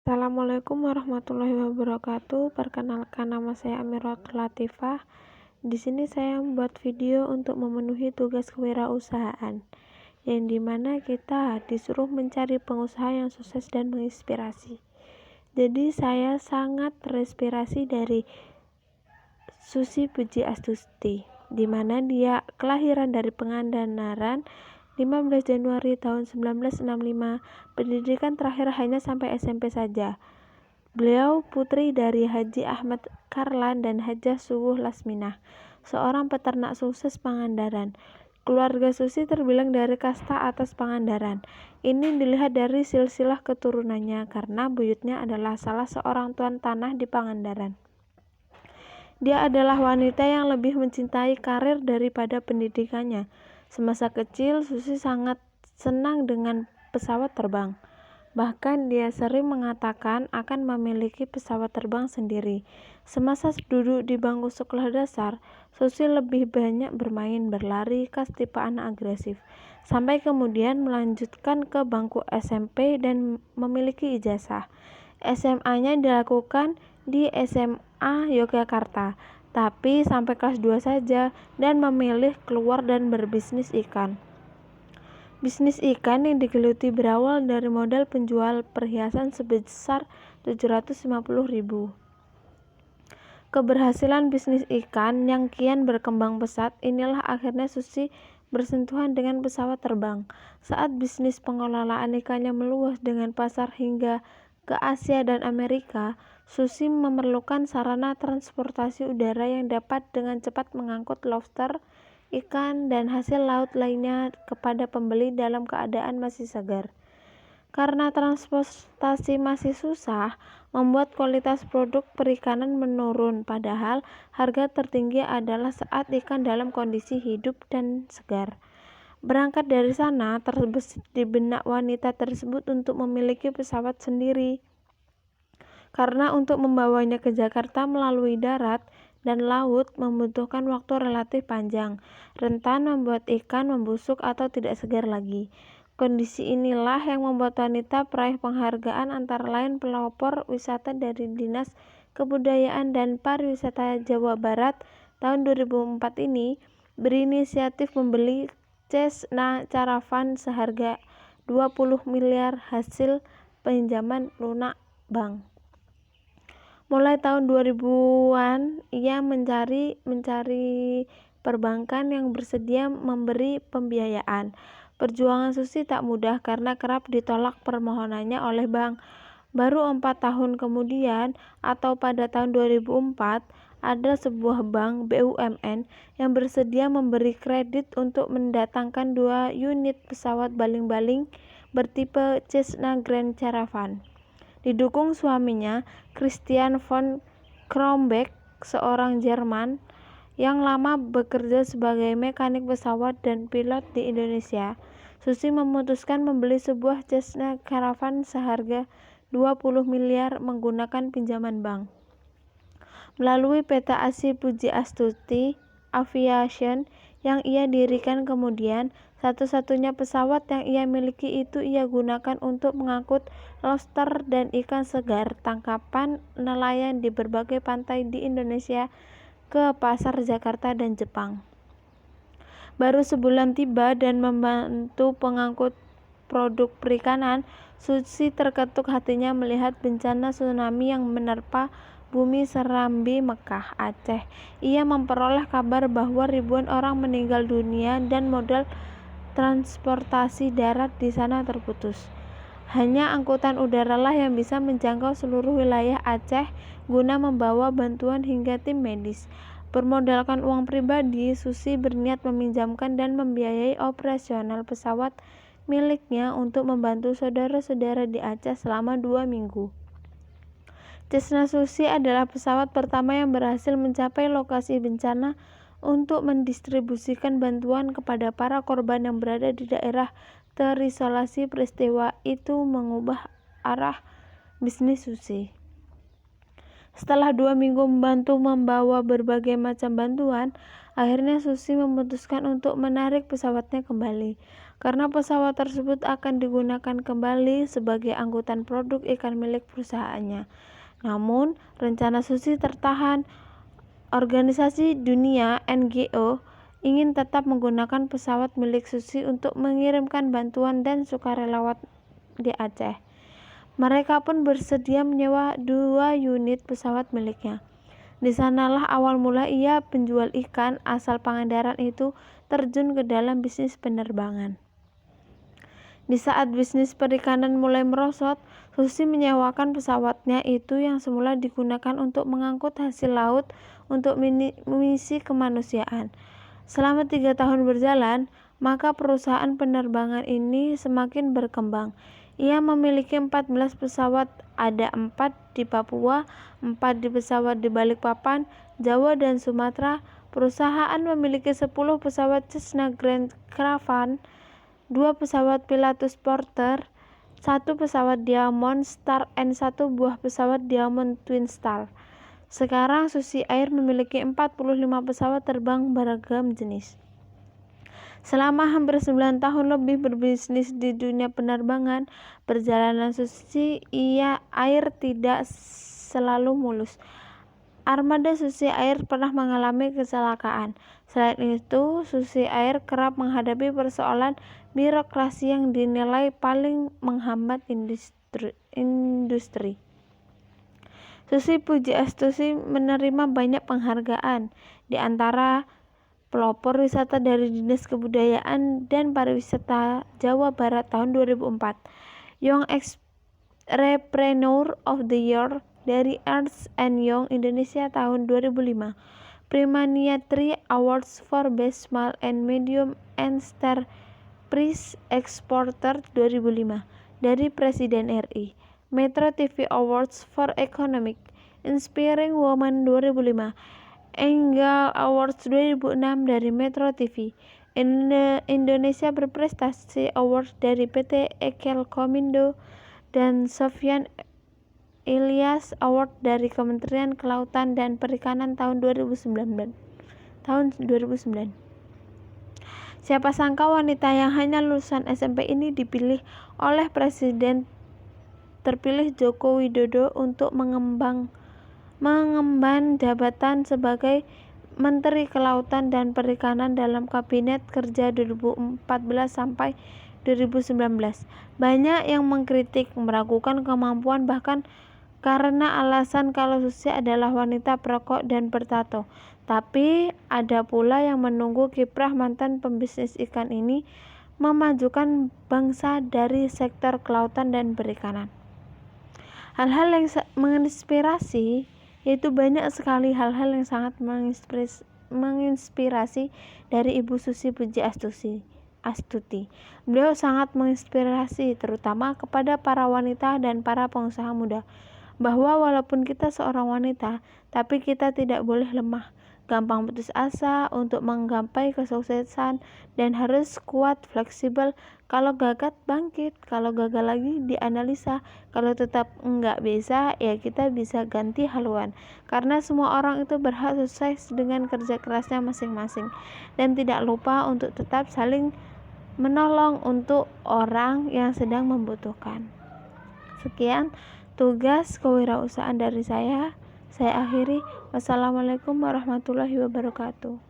Assalamualaikum warahmatullahi wabarakatuh. Perkenalkan, nama saya Amiratul Latifah. Di sini saya membuat video untuk memenuhi tugas kewirausahaan, yang dimana kita disuruh mencari pengusaha yang sukses dan menginspirasi. Jadi saya sangat terinspirasi dari Susi Pujiastuti, di mana dia kelahiran dari Pangandaran 15 Januari tahun 1965. Pendidikan terakhir hanya sampai SMP saja. Beliau putri dari Haji Ahmad Karlan dan Hajah Suwuh Lasminah, seorang peternak sukses Pangandaran. Keluarga Susi terbilang dari kasta atas Pangandaran. Ini dilihat dari silsilah keturunannya karena buyutnya adalah salah seorang tuan tanah di Pangandaran. Dia adalah wanita yang lebih mencintai karir daripada pendidikannya. Semasa kecil, Susi sangat senang dengan pesawat terbang. Bahkan dia sering mengatakan akan memiliki pesawat terbang sendiri. Semasa duduk di bangku sekolah dasar, Susi lebih banyak bermain berlari khas tipe anak agresif, sampai kemudian melanjutkan ke bangku SMP dan memiliki ijazah. SMA-nya dilakukan di SMA Yogyakarta, tapi sampai kelas 2 saja dan memilih keluar dan berbisnis ikan. Bisnis ikan yang digeluti berawal dari modal penjual perhiasan sebesar 750.000. Keberhasilan bisnis ikan yang kian berkembang pesat, inilah akhirnya Susi bersentuhan dengan pesawat terbang. Saat bisnis pengelolaan ikannya meluas dengan pasar hingga ke Asia dan Amerika, Susi memerlukan sarana transportasi udara yang dapat dengan cepat mengangkut lobster, ikan, dan hasil laut lainnya kepada pembeli dalam keadaan masih segar. Karena transportasi masih susah, membuat kualitas produk perikanan menurun, padahal harga tertinggi adalah saat ikan dalam kondisi hidup dan segar. Berangkat dari sana, terbesit di benak wanita tersebut untuk memiliki pesawat sendiri. Karena untuk membawanya ke Jakarta melalui darat dan laut membutuhkan waktu relatif panjang, rentan membuat ikan membusuk atau tidak segar lagi. Kondisi inilah yang membuat wanita peraih penghargaan antara lain pelopor wisata dari Dinas Kebudayaan dan Pariwisata Jawa Barat tahun 2004 ini berinisiatif membeli Cessna Caravan seharga 20 miliar hasil pinjaman lunak bank. Mulai tahun 2000-an, ia mencari perbankan yang bersedia memberi pembiayaan. Perjuangan Susi tak mudah karena kerap ditolak permohonannya oleh bank. Baru 4 tahun kemudian, atau pada tahun 2004, ada sebuah bank BUMN yang bersedia memberi kredit untuk mendatangkan 2 unit pesawat baling-baling bertipe Cessna Grand Caravan. Didukung suaminya, Christian von Krombeck, seorang Jerman yang lama bekerja sebagai mekanik pesawat dan pilot di Indonesia. Susi memutuskan membeli sebuah Cessna Caravan seharga 20 miliar menggunakan pinjaman bank. Melalui PT Asi Pujiastuti Aviation yang ia dirikan kemudian, satu-satunya pesawat yang ia miliki itu ia gunakan untuk mengangkut lobster dan ikan segar tangkapan nelayan di berbagai pantai di Indonesia ke pasar Jakarta dan Jepang. Baru sebulan tiba dan membantu pengangkut produk perikanan, Susi terketuk hatinya melihat bencana tsunami yang menerpa bumi Serambi, Mekah, Aceh. Ia memperoleh kabar bahwa ribuan orang meninggal dunia dan modal transportasi darat di sana terputus. Hanya angkutan udaralah yang bisa menjangkau seluruh wilayah Aceh guna membawa bantuan hingga tim medis. Bermodalkan uang pribadi, Susi berniat meminjamkan dan membiayai operasional pesawat miliknya untuk membantu saudara-saudara di Aceh selama 2 minggu. Cessna Susi adalah pesawat pertama yang berhasil mencapai lokasi bencana untuk mendistribusikan bantuan kepada para korban yang berada di daerah terisolasi. Peristiwa itu mengubah arah bisnis Susi. Setelah 2 minggu membantu membawa berbagai macam bantuan, akhirnya Susi memutuskan untuk menarik pesawatnya kembali. karena pesawat tersebut akan digunakan kembali sebagai angkutan produk ikan milik perusahaannya. Namun, rencana Susi tertahan. Organisasi Dunia (NGO) ingin tetap menggunakan pesawat milik Susi untuk mengirimkan bantuan dan sukarelawan di Aceh. Mereka pun bersedia menyewa 2 unit pesawat miliknya. Di sanalah awal mula ia, penjual ikan asal Pangandaran itu, terjun ke dalam bisnis penerbangan. Di saat bisnis perikanan mulai merosot, Susi menyewakan pesawatnya itu yang semula digunakan untuk mengangkut hasil laut untuk misi kemanusiaan. Selama 3 tahun berjalan, maka perusahaan penerbangan ini semakin berkembang. Ia memiliki 14 pesawat, ada 4 di Papua, 4 di pesawat di Balikpapan, Jawa dan Sumatera. Perusahaan memiliki 10 pesawat Cessna Grand Caravan, 2 pesawat Pilatus Porter, 1 pesawat Diamond Star and 1 buah pesawat Diamond Twin Star. Sekarang Susi Air memiliki 45 pesawat terbang beragam jenis. Selama hampir 9 tahun lebih berbisnis di dunia penerbangan, perjalanan Susi Air tidak selalu mulus. Armada Susi Air pernah mengalami kecelakaan. Selain itu, Susi Air kerap menghadapi persoalan birokrasi yang dinilai paling menghambat industri. Susi Pujiastuti menerima banyak penghargaan, di antara pelopor wisata dari Dinas Kebudayaan dan Pariwisata Jawa Barat tahun 2004, Young Entrepreneur of the Year dari Ernst & Young Indonesia tahun 2005, Primania Tree Awards for Best Small and Medium Enterprise Exporter 2005 dari Presiden RI, Metro TV Awards for Economic Inspiring Woman 2005, Enggal Awards 2006 dari Metro TV, Indonesia Berprestasi Award dari PT Ekelkomindo, dan Sofyan Ilyas Award dari Kementerian Kelautan dan Perikanan tahun 2009. Siapa sangka wanita yang hanya lulusan SMP ini dipilih oleh Presiden terpilih Joko Widodo untuk mengemban jabatan sebagai Menteri Kelautan dan Perikanan dalam Kabinet Kerja 2014 sampai 2019. Banyak yang mengkritik, meragukan kemampuan, bahkan karena alasan kalau Susi adalah wanita perokok dan bertato. Tapi ada pula yang menunggu kiprah mantan pembisnis ikan ini memajukan bangsa dari sektor kelautan dan perikanan. Hal-hal yang menginspirasi, yaitu banyak sekali hal-hal yang sangat menginspirasi dari Ibu Susi Pujiastuti. Beliau sangat menginspirasi terutama kepada para wanita dan para pengusaha muda, bahwa walaupun kita seorang wanita, tapi kita tidak boleh lemah, gampang putus asa untuk menggapai kesuksesan, dan harus kuat, fleksibel. Kalau gagal bangkit, kalau gagal lagi dianalisa, kalau tetap enggak bisa, ya kita bisa ganti haluan. Karena semua orang itu berhak sukses dengan kerja kerasnya masing-masing, dan tidak lupa untuk tetap saling menolong untuk orang yang sedang membutuhkan. Sekian tugas kewirausahaan dari saya akhiri. Wassalamualaikum warahmatullahi wabarakatuh.